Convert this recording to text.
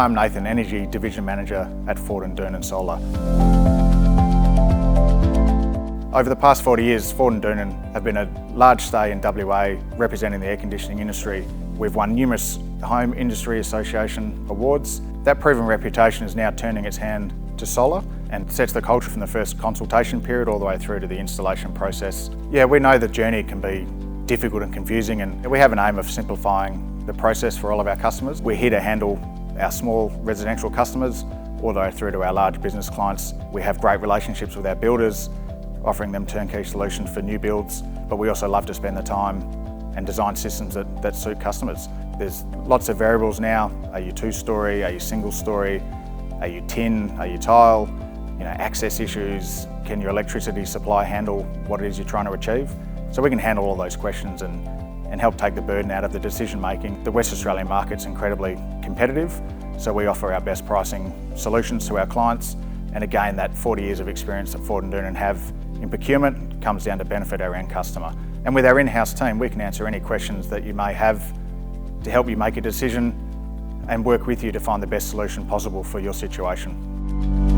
Hi, I'm Nathan, Energy Division Manager at Ford and Doonan Solar. Over the past 40 years, Ford and Doonan have been a large stay in WA representing the air conditioning industry. We've won numerous Home Industry Association awards. That proven reputation is now turning its hand to solar and sets the culture from the first consultation period all the way through to the installation process. Yeah, we know the journey can be difficult and confusing, and we have an aim of simplifying the process for all of our customers. We're here to handle our small residential customers all the way through to our large business clients. We have great relationships with our builders, offering them turnkey solutions for new builds, but we also love to spend the time and design systems that suit customers. There's lots of variables now. Are you two-storey? Are you single-storey? Are you tin? Are you tile? Access issues. Can your electricity supply handle what it is you're trying to achieve? So we can handle all those questions and help take the burden out of the decision making. The West Australian market's incredibly competitive, so we offer our best pricing solutions to our clients. And again, that 40 years of experience that Ford and Doonan have in procurement comes down to benefit our end customer. And with our in-house team, we can answer any questions that you may have to help you make a decision and work with you to find the best solution possible for your situation.